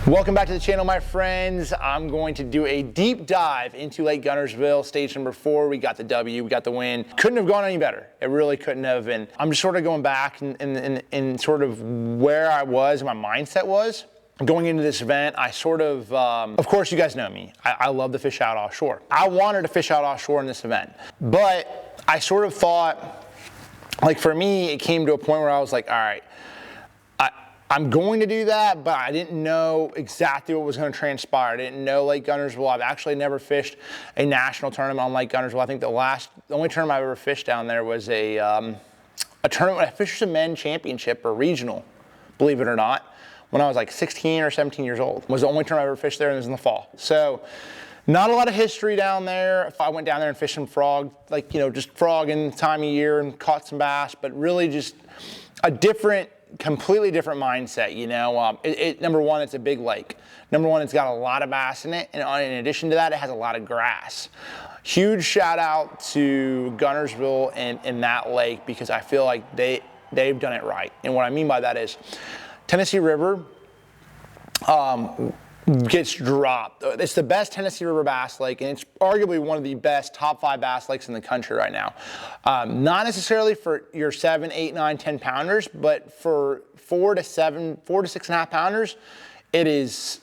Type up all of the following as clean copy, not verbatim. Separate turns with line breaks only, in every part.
Welcome back to the channel, my friends. I'm going to do a deep dive into Lake Guntersville, stage number 4. We got the W, we got the win. Couldn't have gone any better. It really couldn't have. And I'm just sort of going back and sort of where I was, my mindset was. Going into this event, I sort of course you guys know me. I love to fish out offshore. I wanted to fish out offshore in this event, but I sort of thought, like for me, it came to a point where I was like, all right, I'm going to do that, but I didn't know exactly what was going to transpire. I didn't know Lake Guntersville. I've actually never fished a national tournament on Lake Guntersville. I think the only tournament I've ever fished down there was a tournament. I fished a men's championship or regional, believe it or not, when I was like 16 or 17 years old. It was the only tournament I ever fished there, and it was in the fall. So not a lot of history down there. If I went down there and fished some frog, like, you know, just frog in time of year and caught some bass, but really just a completely different mindset, you know. Number one, it's a big lake. Number one, it's got a lot of bass in it, and in addition to that, it has a lot of grass. Huge shout out to Guntersville and that lake, because I feel like they've done it right. And what I mean by that is Tennessee River gets dropped. It's the best Tennessee River bass lake, and it's arguably one of the best top 5 bass lakes in the country right now. Not necessarily for your 7, 8, 9, 10 pounders, but for 4 to 6.5 pounders, it's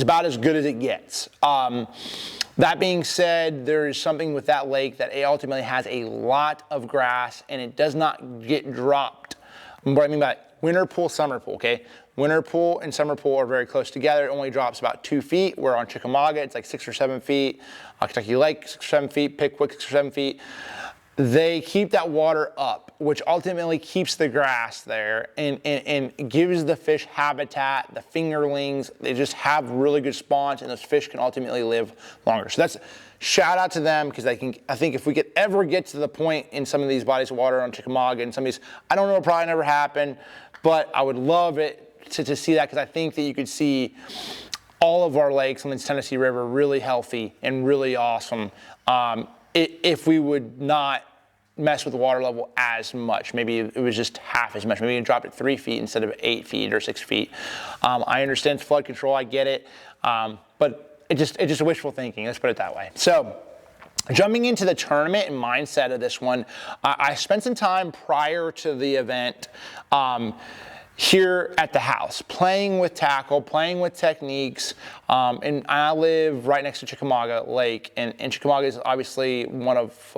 about as good as it gets. That being said, there is something with that lake that it ultimately has a lot of grass, and it does not get dropped. What I mean by winter pool, summer pool, okay? Winter pool and summer pool are very close together. It only drops about 2 feet, where on Chickamauga, it's like 6 or 7 feet. Kentucky Lake, 6 or 7 feet. Pickwick, 6 or 7 feet. They keep that water up, which ultimately keeps the grass there and gives the fish habitat, the fingerlings. They just have really good spawns, and those fish can ultimately live longer. So that's shout out to them, because I think if we could ever get to the point in some of these bodies of water on Chickamauga and some of these, I don't know, it'll probably never happen, but I would love it to see that, because I think that you could see all of our lakes on the Tennessee River really healthy and really awesome if we would not mess with the water level as much. Maybe it was just half as much. Maybe you dropped it 3 feet instead of 8 feet or 6 feet. I understand it's flood control. I get it. But it's just wishful thinking. Let's put it that way. So jumping into the tournament and mindset of this one, I spent some time prior to the event here at the house, playing with tackle, playing with techniques, and I live right next to Chickamauga Lake, and Chickamauga is obviously one of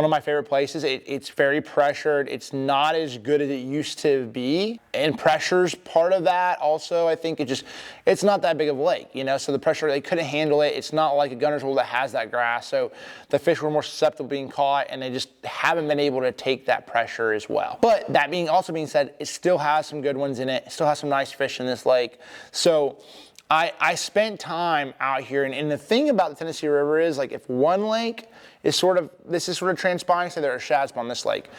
my favorite places. It's very pressured. It's not as good as it used to be, and pressure's part of that. Also, I think it's not that big of a lake, you know, so the pressure, they couldn't handle it. It's not like a Guntersville that has that grass, so the fish were more susceptible to being caught, and they just haven't been able to take that pressure as well. But that being said, it still has some good ones in it. It still has some nice fish in this lake. So I spent time out here, and the thing about the Tennessee River is, like, if one lake is this is sort of transpiring, say there are shad spawn on this lake.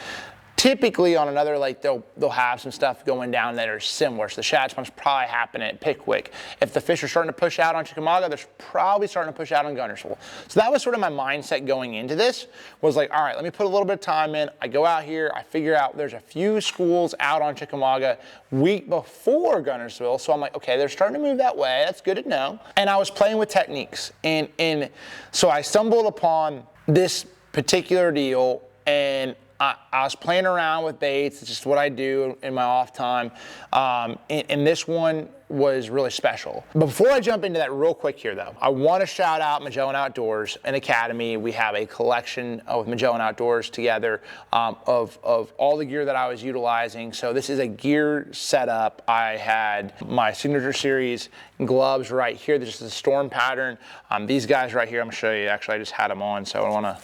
Typically on another lake, they'll have some stuff going down that are similar. So the shad spawn's probably happening at Pickwick. If the fish are starting to push out on Chickamauga, they're probably starting to push out on Guntersville. So that was sort of my mindset going into this, was like, all right, let me put a little bit of time in. I go out here, I figure out there's a few schools out on Chickamauga week before Guntersville. So I'm like, okay, they're starting to move that way. That's good to know. And I was playing with techniques. And so I stumbled upon this particular deal, and I was playing around with baits. It's just what I do in my off time. And this one was really special. But before I jump into that real quick here, though, I want to shout out Magellan Outdoors and Academy. We have a collection with Magellan Outdoors together of all the gear that I was utilizing. So this is a gear setup. I had my Signature Series gloves right here. This is a storm pattern. These guys right here, I'm going to show you. Actually, I just had them on, so I want to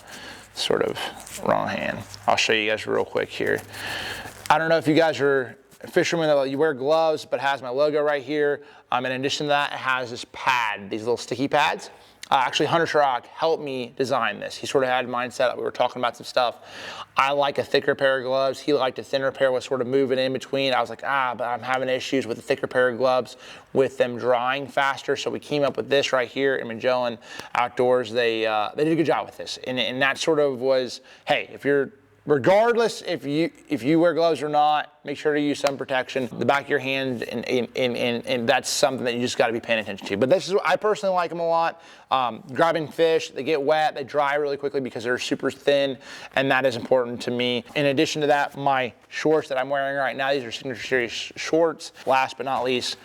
sort of wrong hand. I'll show you guys real quick here. I don't know if you guys are fishermen that you wear gloves, but it has my logo right here. In addition to that, it has this pad, these little sticky pads. Actually, Hunter Schrock helped me design this. He sort of had mindset. We were talking about some stuff. I like a thicker pair of gloves. He liked a thinner pair, was sort of moving in between. I was like, but I'm having issues with the thicker pair of gloves with them drying faster. So we came up with this right here in Magellan Outdoors. They did a good job with this. And that sort of was, hey, if you're regardless if you wear gloves or not, make sure to use sun protection, the back of your hand, and that's something that you just got to be paying attention to. But this is, I personally like them a lot. Grabbing fish, they get wet, they dry really quickly because they're super thin, and that is important to me. In addition to that, my shorts that I'm wearing right now, these are Signature Series shorts. Last but not least,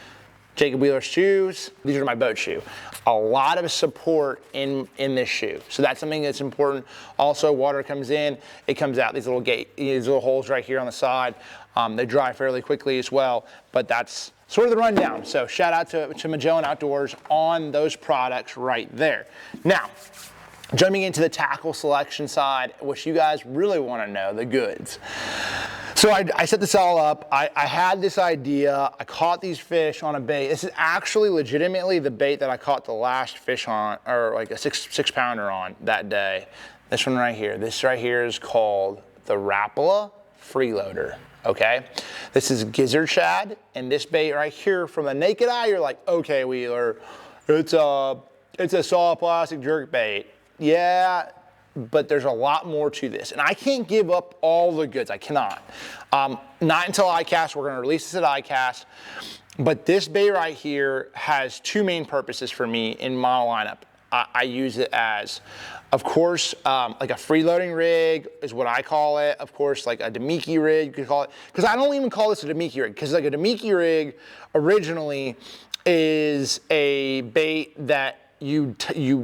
Jacob Wheeler shoes. These are my boat shoe. A lot of support in this shoe. So that's something that's important. Also, water comes in, it comes out. These little holes right here on the side. They dry fairly quickly as well, but that's sort of the rundown. So shout out to Magellan Outdoors on those products right there. Now, jumping into the tackle selection side, which you guys really want to know, the goods. So I set this all up. I had this idea. I caught these fish on a bait. This is actually legitimately the bait that I caught the last fish on, or like a six pounder on that day. This one right here. This right here is called the Rapala Freeloader. Okay, this is gizzard shad, and this bait right here, from the naked eye, you're like, okay, Wheeler, it's a solid plastic jerk bait. Yeah, but there's a lot more to this, and I can't give up all the goods. I cannot. Not until ICAST. We're going to release this at ICAST. But this bait right here has two main purposes for me in my lineup. I use it as, of course, like a freeloading rig is what I call it. Of course, like a Demiki rig, you could call it. Because I don't even call this a Demiki rig, because like a Demiki rig originally is a bait that you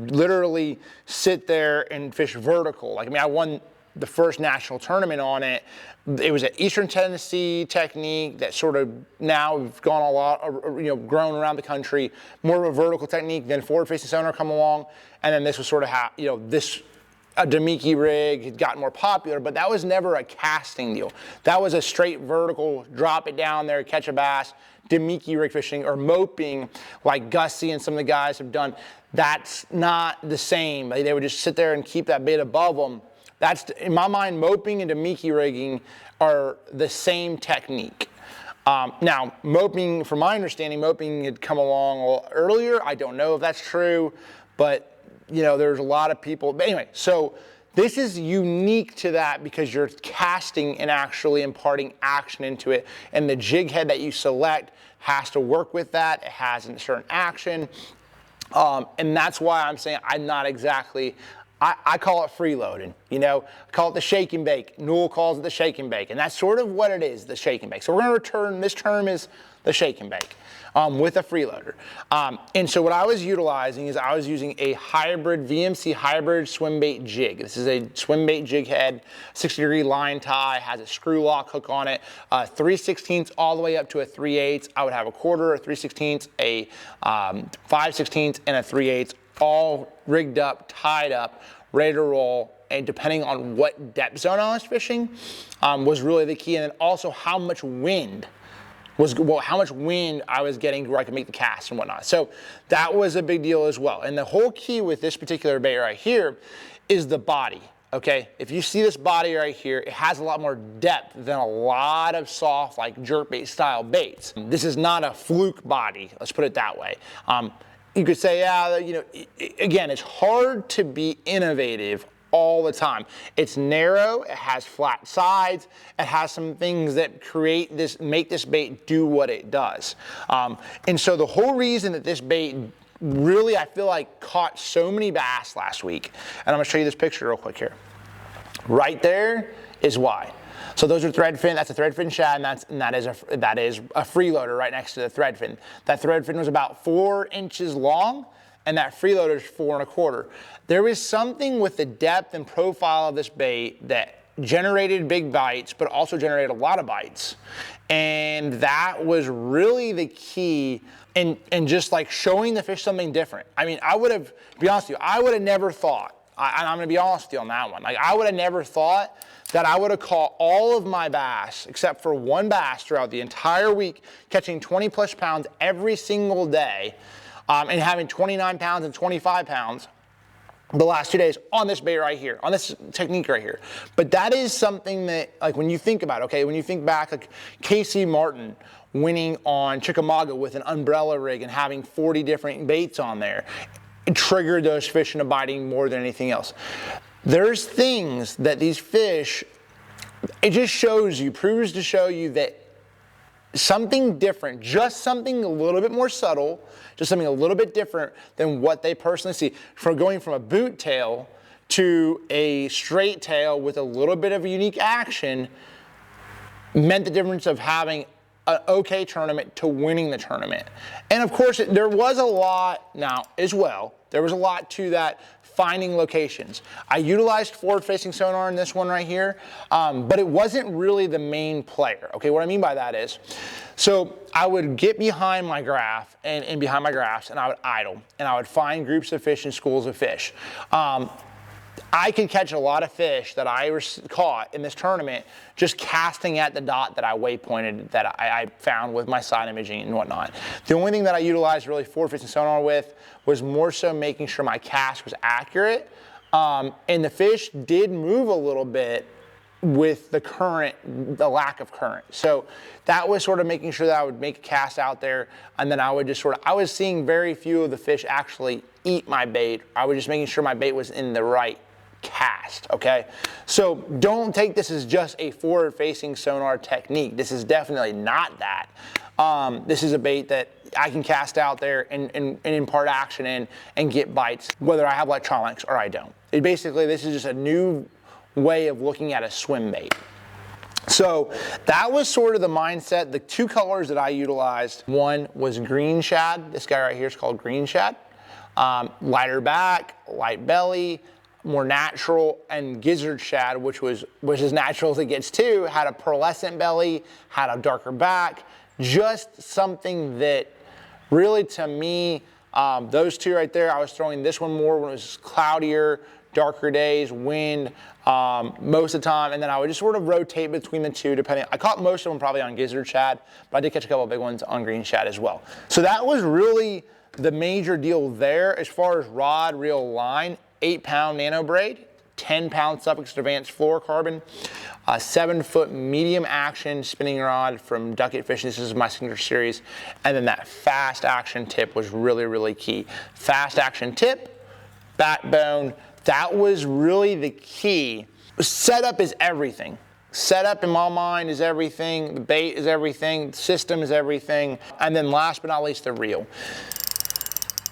literally sit there and fish vertical. Like, I mean, I won the first national tournament on it. It was an Eastern Tennessee technique that sort of now we've gone a lot, grown around the country, more of a vertical technique. Then forward-facing sonar come along, and then this was sort of how, a Demiki rig had gotten more popular, but that was never a casting deal. That was a straight vertical, drop it down there, catch a bass, Demiki rig fishing, or moping like Gussie and some of the guys have done. That's not the same. They would just sit there and keep that bait above them. That's, in my mind, moping and Demiki rigging are the same technique. Now, moping, from my understanding, moping had come along a little earlier. I don't know if that's true, but there's a lot of people. But anyway, so this is unique to that because you're casting and actually imparting action into it, and the jig head that you select has to work with that. It has a certain action. And that's why I'm saying I'm not exactly, I call it freeloading, I call it the shake and bake. Newell calls it the shake and bake, and that's sort of what it is, the shake and bake. So we're gonna return, this term is the shake and bake with a freeloader. And so what I was utilizing is I was using a hybrid, VMC hybrid swim bait jig. This is a swim bait jig head, 60-degree line tie, has a screw lock hook on it, 3/16 all the way up to a 3/8. I would have a quarter, a 3/16, a 5/16, and a 3/8, all rigged up, tied up, ready to roll. And depending on what depth zone I was fishing was really the key. And then also how much wind I was getting where I could make the cast and whatnot. So that was a big deal as well. And the whole key with this particular bait right here is the body, okay? If you see this body right here, it has a lot more depth than a lot of soft, like jerkbait style baits. This is not a fluke body, let's put it that way. You could say, again, it's hard to be innovative all the time. It's narrow, it has flat sides, it has some things that make this bait do what it does. And so the whole reason that this bait really, I feel like, caught so many bass last week, and I'm gonna show you this picture real quick here. Right there is why. So those are threadfin, that's a threadfin shad, and that is a freeloader right next to the threadfin. That threadfin was about 4 inches long, and that freeloader is 4 1/4. There is something with the depth and profile of this bait that generated big bites, but also generated a lot of bites. And that was really the key in just like showing the fish something different. I mean, I would have, to be honest with you, I would have never thought, and I'm gonna be honest with you on that one, like I would have never thought that I would have caught all of my bass, except for one bass throughout the entire week, catching 20+ pounds every single day, and having 29 pounds and 25 pounds the last 2 days on this bait right here, on this technique right here. But that is something that, like, when you think about it, okay, when you think back, like Casey Martin winning on Chickamauga with an umbrella rig and having 40 different baits on there, it triggered those fish into biting more than anything else. There's things that these fish it just proves to show you that something different, just something a little bit more subtle, just something a little bit different than what they personally see. From going from a boot tail to a straight tail with a little bit of a unique action meant the difference of having an okay tournament to winning the tournament. And of course, there was a lot now as well. There was a lot to that, finding locations. I utilized forward-facing sonar in this one right here, but it wasn't really the main player. Okay, what I mean by that is, so I would get behind my graph and behind my graphs, and I would idle, and I would find groups of fish and schools of fish. I could catch a lot of fish that I caught in this tournament just casting at the dot that I waypointed, that I found with my side imaging and whatnot. The only thing that I utilized really forward-facing sonar with was more so making sure my cast was accurate. And the fish did move a little bit with the current, the lack of current. So that was sort of making sure that I would make a cast out there, and then I would just I was seeing very few of the fish actually eat my bait. I was just making sure my bait was in the right cast, okay? So don't take this as just a forward-facing sonar technique. This is definitely not that. This is a bait that I can cast out there and impart action in and get bites, whether I have electronics or I don't. This is just a new way of looking at a swim bait. So that was sort of the mindset. The two colors that I utilized, one was green shad. This guy right here is called green shad. Lighter back, light belly, more natural, and gizzard shad, which is as natural as it gets too, had a pearlescent belly, had a darker back, just something that really, to me, those two right there, I was throwing this one more when it was cloudier, darker days, wind, most of the time, and then I would just sort of rotate between the two depending. I caught most of them probably on gizzard shad, but I did catch a couple of big ones on green shad as well. So that was really the major deal there as far as rod, reel, line. 8-pound nano braid, 10-pound Suffix Advanced fluorocarbon, a 7-foot medium action spinning rod from Duckett Fishing. This is my signature series. And then that fast action tip was really, really key. Fast action tip, backbone, that was really the key. Setup is everything. Setup in my mind is everything. The bait is everything. The system is everything. And then last but not least, the reel.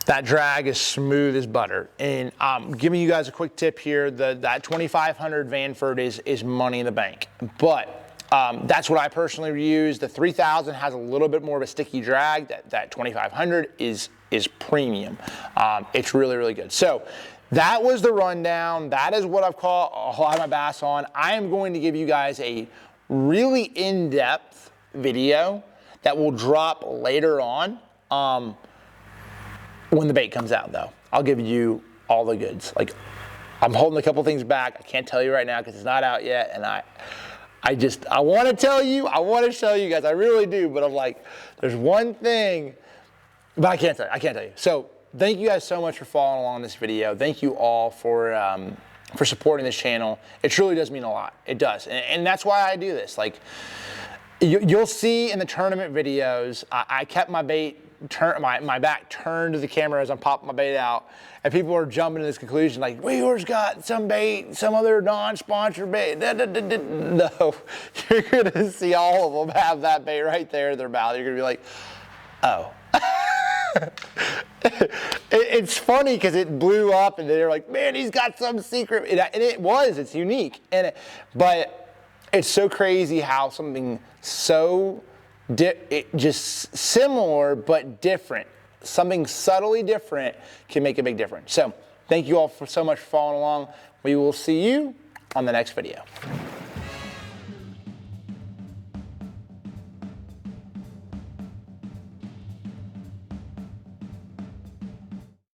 That drag is smooth as butter. And giving you guys a quick tip here, that 2500 Vanford is money in the bank. But that's what I personally use. The 3000 has a little bit more of a sticky drag. That 2500 is premium. It's really, really good. So that was the rundown. That is what I've caught a lot of my bass on. I am going to give you guys a really in-depth video that will drop later on. When the bait comes out though, I'll give you all the goods. Like, I'm holding a couple things back. I can't tell you right now because it's not out yet. And I want to tell you, I want to show you guys, I really do, but I'm like, there's one thing, but I can't tell you. So thank you guys so much for following along this video. Thank you all for supporting this channel. It truly does mean a lot. It does. And that's why I do this. Like, you'll see in the tournament videos, I kept my bait, my back turned to the camera as I'm popping my bait out, and people are jumping to this conclusion like, Wheeler's got some bait, some other non-sponsored bait. No, you're gonna see all of them have that bait right there in their mouth. You're gonna be like, oh. It's funny because it blew up and they're like, man, he's got some secret. And it's unique. But it's so crazy how something so just similar but different, something subtly different can make a big difference. So thank you all so much for following along. We will see you on the next video.